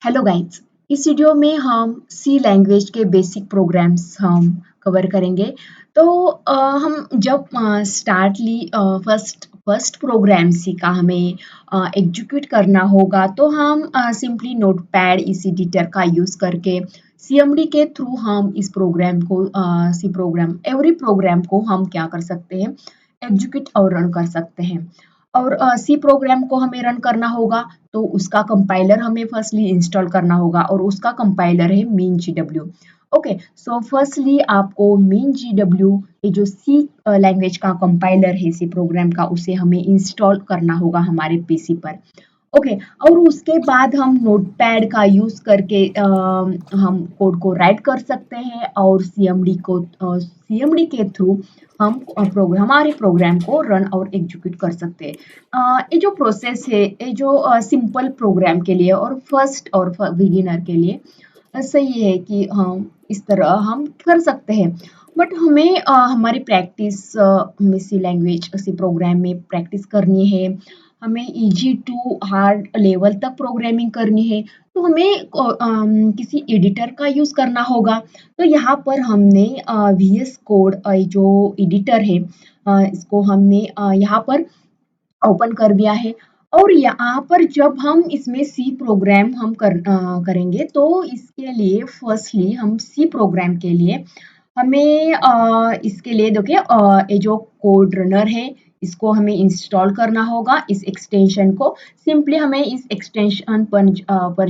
Hello guys. इस video में हम सी लैंग्वेज के बेसिक प्रोग्राम्स हम कवर करेंगे। तो हम जब फर्स्ट फर्स्ट प्रोग्राम सीखा हमें एग्जीक्यूट करना होगा, तो हम सिंपली नोटपैड इसी एडिटर का यूज़ करके सीएमडी के थ्रू हम इस प्रोग्राम को सी प्रोग्राम एवरी प्रोग्राम को हम क्या कर सकते हैं, एग्जीक्यूट और रन कर सकते हैं। और सी प्रोग्राम को हमें रन करना होगा, तो उसका कंपाइलर हमें फर्स्टली इंस्टॉल करना होगा और उसका कंपाइलर है mean GW. Okay, so firstly आपको मीन जीडब्ल्यू, ये जो सी लैंग्वेज का कंपाइलर है सी प्रोग्राम का, उसे हमें इंस्टॉल करना होगा हमारे पीसी पर। ओके, और उसके बाद हम नोटपैड का यूज करके हम कोड को राइट कर सकते हैं और सीएमडी के थ्रू हम हमारे प्रोग्राम को रन और एग्जीक्यूट कर सकते हैं। ये जो प्रोसेस है, ये जो सिंपल प्रोग्राम के लिए और फर्स्ट और बिगिनर के लिए सही है कि हम इस तरह हम कर सकते हैं। बट हमें हमारी प्रैक्टिस सी लैंग्वेज सी प्रोग्राम में प्रैक्टिस करनी है। हमें इजी टू हार्ड लेवल तक प्रोग्रामिंग करनी है, तो हमें किसी एडिटर का यूज़ करना होगा। तो यहाँ पर हमने वीएस कोड जो एडिटर है, इसको हमने यहाँ पर ओपन कर दिया है। और यहाँ पर जब हम इसमें सी प्रोग्राम हम करेंगे, तो इसके लिए फर्स्टली हम सी प्रोग्राम के लिए हमें इसके लिए देखिए ये जो कोड रनर है, इसको हमें इंस्टॉल करना होगा। इस एक्सटेंशन को सिंपली हमें इस एक्सटेंशन पर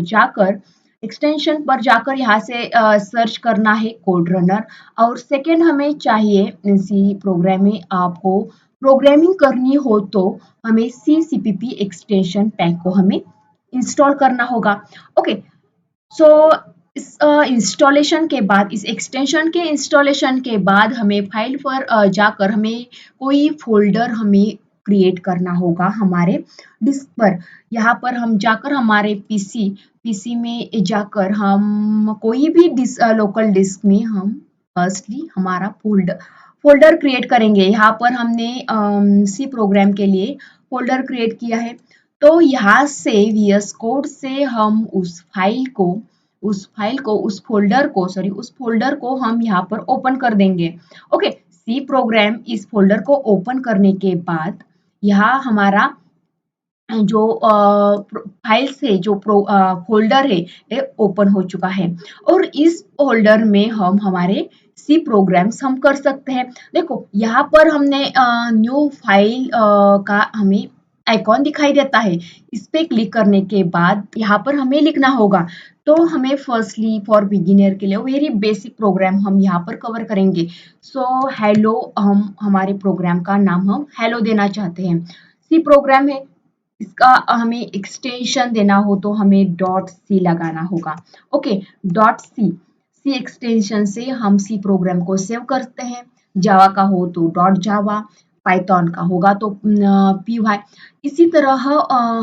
जाकर यहाँ से सर्च करना है कोड रनर। और सेकंड हमें चाहिए इसी प्रोग्राम में आपको प्रोग्रामिंग करनी हो, तो हमें सी सीपीपी एक्सटेंशन पैक को हमें इंस्टॉल करना होगा। ओके, सो इस इंस्टॉलेशन के बाद, इस एक्सटेंशन के इंस्टॉलेशन के बाद हमें फाइल पर जाकर हमें कोई फोल्डर हमें क्रिएट करना होगा हमारे डिस्क पर। यहाँ पर हम जाकर हमारे पीसी में जाकर हम कोई भी लोकल डिस्क में हम फर्स्टली हमारा फोल्डर क्रिएट करेंगे। यहाँ पर हमने सी प्रोग्राम के लिए फोल्डर क्रिएट किया है। तो यहाँ से वीएस कोड से हम उस फोल्डर को हम यहाँ पर ओपन कर देंगे। ओके, सी प्रोग्राम इस फोल्डर को ओपन करने के बाद यहाँ हमारा जो फाइल्स है, जो फोल्डर है, ये ओपन हो चुका है। और इस फोल्डर में हम हमारे सी प्रोग्राम्स हम कर सकते हैं। देखो यहाँ पर हमने न्यू फाइल का हमें आइकॉन दिखाई देता है। इस पे क्लिक करने के बाद यहाँ पर हमें लिखना होगा। तो हमें फर्स्टली फॉर बिगिनर के लिए वेरी बेसिक प्रोग्राम हम यहाँ पर कवर करेंगे। सो हेलो, हम हमारे प्रोग्राम का नाम हम हेलो देना चाहते हैं। सी प्रोग्राम है, इसका हमें एक्सटेंशन देना हो तो हमें डॉट सी लगाना होगा। ओके, डॉट सी एक्सटेंशन से हम सी प्रोग्राम को सेव करते हैं। जावा का हो तो डॉट जावा, पाइथन का होगा तो पी वाई। इसी तरह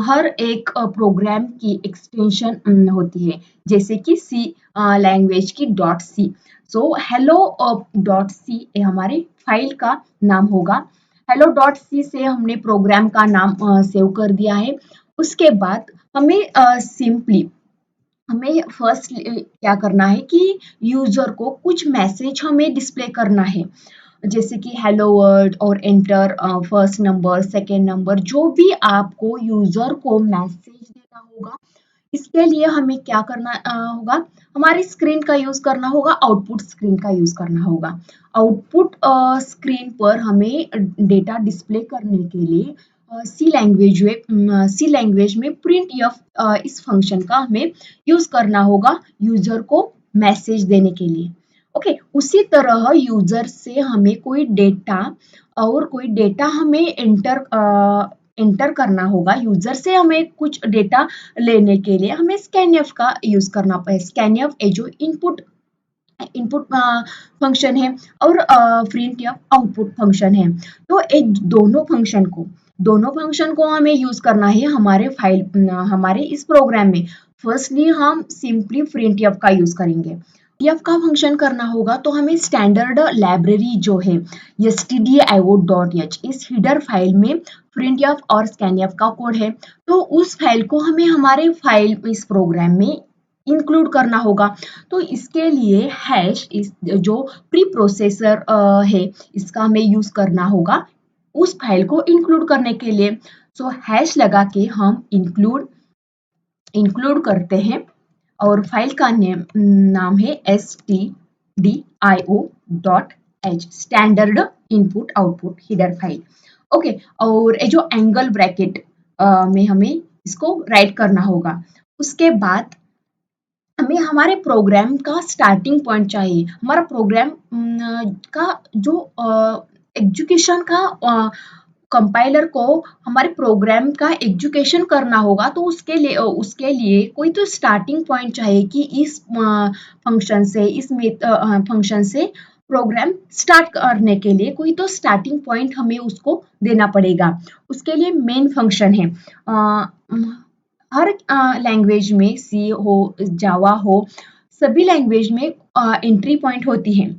हर एक प्रोग्राम की एक्सटेंशन होती है, जैसे कि सी लैंग्वेज की dot C. So hello dot C हमारी फाइल का नाम होगा। हेलो डॉट सी से हमने प्रोग्राम का नाम सेव कर दिया है। उसके बाद हमें सिंपली हमें फर्स्ट क्या करना है कि यूजर को कुछ मैसेज हमें डिस्प्ले करना है, जैसे कि हेलो वर्ल्ड और enter first number, second number, जो भी आपको यूजर को मैसेज देना होगा। इसके लिए हमें क्या करना होगा, हमारी स्क्रीन का यूज करना होगा, आउटपुट स्क्रीन का यूज करना होगा। आउटपुट स्क्रीन पर हमें डेटा डिस्प्ले करने के लिए सी लैंग्वेज में प्रिंट इस फंक्शन का हमें यूज करना होगा यूजर को मैसेज देने के लिए। ओके, उसी तरह यूजर से हमें कोई डेटा हमें एंटर करना होगा। यूजर से हमें कुछ डेटा लेने के लिए हमें स्कैनएफ का यूज करना पड़ेगा। स्कैनएफ जो इनपुट इनपुट फंक्शन है और प्रिंट या आउटपुट फंक्शन है। तो एक दोनों फंक्शन को हमें यूज करना है हमारे इस प्रोग्राम में। फर्स्टली हम सिंपली प्रिंट का यूज करेंगे। एफ का फंक्शन करना होगा, तो हमें स्टैंडर्ड लाइब्रेरी जो है stdio.h, इस हीडर फाइल में प्रिंट एफ और स्कैन एफ का कोड है। तो उस फाइल को हमें हमारे फाइल इस प्रोग्राम में इंक्लूड करना होगा। तो इसके लिए हैश इस जो प्री प्रोसेसर है इसका हमें यूज करना होगा उस फाइल को इंक्लूड करने के लिए। सो हैश लगा के हम इंक्लूड करते हैं और फाइल का नाम है stdio.h standard input output header file. Okay, और ये जो एंगल ब्रैकेट में हमें इसको राइट करना होगा। उसके बाद हमें हमारे प्रोग्राम का स्टार्टिंग पॉइंट चाहिए। हमारा प्रोग्राम का जो एग्जीक्यूशन का कंपाइलर को हमारे प्रोग्राम का एग्जीक्यूशन करना होगा, तो उसके लिए कोई तो स्टार्टिंग पॉइंट चाहिए कि इस फंक्शन से प्रोग्राम स्टार्ट करने के लिए कोई तो स्टार्टिंग पॉइंट हमें उसको देना पड़ेगा। उसके लिए मेन फंक्शन है। हर लैंग्वेज में सी हो, जावा हो, सभी लैंग्वेज में एंट्री पॉइंट होती है।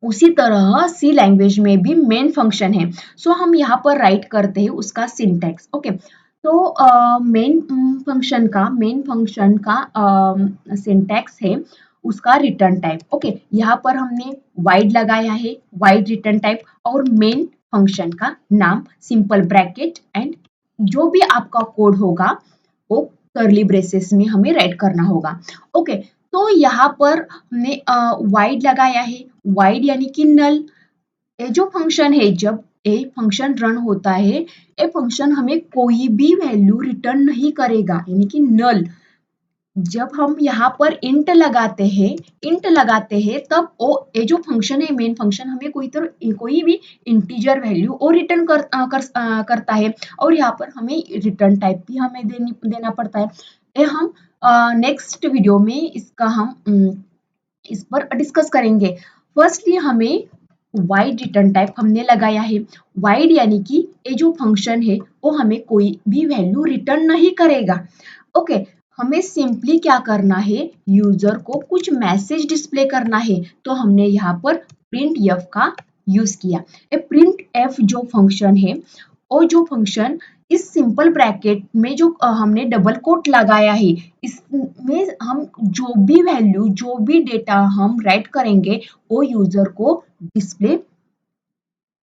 उसी तरह सी लैंग्वेज में भी मेन फंक्शन है। सो हम यहाँ पर राइट करते हैं उसका सिंटैक्स। ओके, तो मेन फंक्शन का सिंटैक्स है उसका रिटर्न टाइप। ओके, यहाँ पर हमने वाइड लगाया है, वाइड रिटर्न टाइप, और मेन फंक्शन का नाम सिंपल ब्रैकेट एंड जो भी आपका कोड होगा वो कर्ली ब्रेसेस में हमें राइट करना होगा। ओके, तो यहाँ पर हमने वाइड लगाया है। वाइड यानी कि नल। ये जो फंक्शन है, जब ये फंक्शन रन होता है, ये फंक्शन हमें कोई भी वैल्यू रिटर्न नहीं करेगा, यानी कि नल। जब हम यहाँ पर इंट लगाते हैं तब ये जो फंक्शन है, मेन फंक्शन, हमें कोई भी इंटीजर वैल्यू वो रिटर्न करता है, और यहाँ पर हमें रिटर्न टाइप भी हमें देना पड़ता है। ये हम नेक्स्ट वीडियो में इस पर डिस्कस करेंगे। फर्स्टली हमें वाइड रिटर्न टाइप हमने लगाया है। वाइड यानी कि ये जो फंक्शन है वो हमें कोई भी वैल्यू रिटर्न नहीं करेगा। ओके, हमें सिंपली क्या करना है, यूजर को कुछ मैसेज डिस्प्ले करना है, तो हमने यहाँ पर प्रिंट एफ का यूज किया। प्रिंट एफ जो फंक्शन है, वो जो फंक्शन इस सिंपल ब्रैकेट में जो हमने डबल कोट लगाया है, इसमें हम जो भी वैल्यू, जो भी डेटा हम राइट करेंगे वो यूजर को डिस्प्ले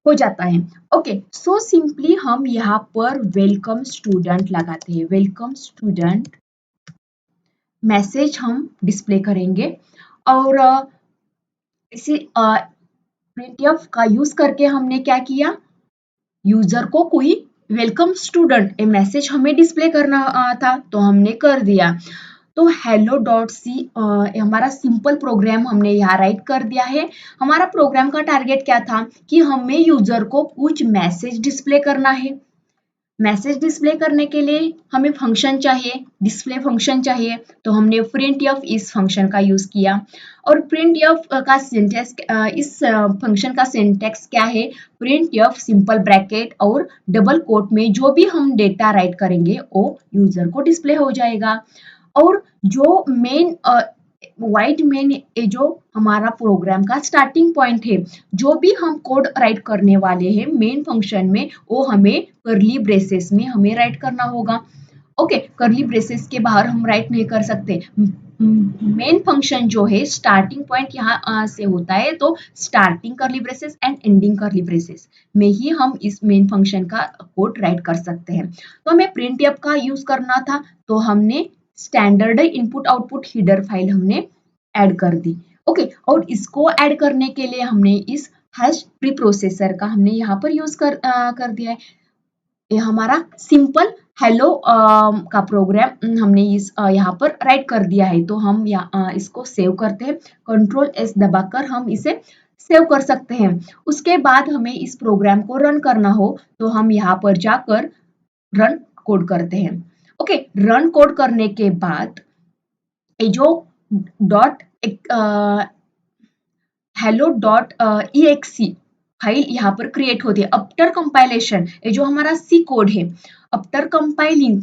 हो जाता है। ओके, सो सिंपली हम यहाँ पर वेलकम स्टूडेंट लगाते हैं। वेलकम स्टूडेंट मैसेज हम डिस्प्ले करेंगे, और इसी प्रिंटफ का यूज करके हमने क्या किया, यूजर को कोई वेलकम स्टूडेंट ए मैसेज हमें डिस्प्ले करना था, तो हमने कर दिया। तो hello.c हमारा सिंपल प्रोग्राम हमने यहाँ राइट कर दिया है। हमारा प्रोग्राम का टारगेट क्या था कि हमें यूजर को कुछ मैसेज डिस्प्ले करना है। मैसेज डिस्प्ले करने के लिए हमें फंक्शन चाहिए, डिस्प्ले फंक्शन चाहिए, तो हमने printf इस फंक्शन का यूज किया। और printf का सिंटैक्स, इस फंक्शन का सिंटैक्स क्या है, printf सिंपल ब्रैकेट और डबल कोट में जो भी हम डेटा राइट करेंगे वो यूजर को डिस्प्ले हो जाएगा। और जो मेन वाइड मेन, ये जो हमारा प्रोग्राम का स्टार्टिंग पॉइंट है, जो भी हम कोड राइट करने वाले हैं मेन फंक्शन में, वो हमें कर्ली ब्रेसेस में हमें राइट करना होगा। ओके, कर्ली ब्रेसेस के बाहर हम राइट नहीं कर सकते। मेन फंक्शन जो है, स्टार्टिंग पॉइंट यहाँ से होता है, तो starting curly braces and ending curly braces में ही हम इस मेन फंक्शन का कोड राइट कर सकते हैं। तो हमें printf का यूज करना था, तो हमने standard input output header file हमने ऐड कर दी। ओके, और इसको ऐड करने के लिए हमने इस हैश प्री प्रोसेसर का हमने यहाँ पर यूज कर दिया है। ये हमारा सिंपल हेलो का प्रोग्राम हमने इस यहाँ पर राइट कर दिया है। तो हम इसको सेव करते हैं, कंट्रोल एस दबाकर हम इसे सेव कर सकते हैं। उसके बाद हमें इस प्रोग्राम को रन करना हो, तो हम यहाँ पर जाकर रन कोड करते हैं। ओके, रन कोड करने के बाद ये जो डॉट hello.exe फाइल यहाँ पर क्रिएट होती है। आफ्टर कंपाइलेशन, ये जो हमारा सी कोड है, आफ्टर कंपाइलिंग,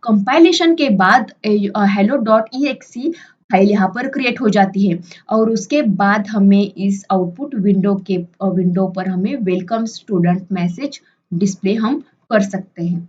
कंपाइलेशन के बाद hello.exe फाइल यहाँ पर क्रिएट हो जाती है, और उसके बाद हमें इस आउटपुट विंडो पर हमें वेलकम स्टूडेंट मैसेज डिस्प्ले हम कर सकते हैं।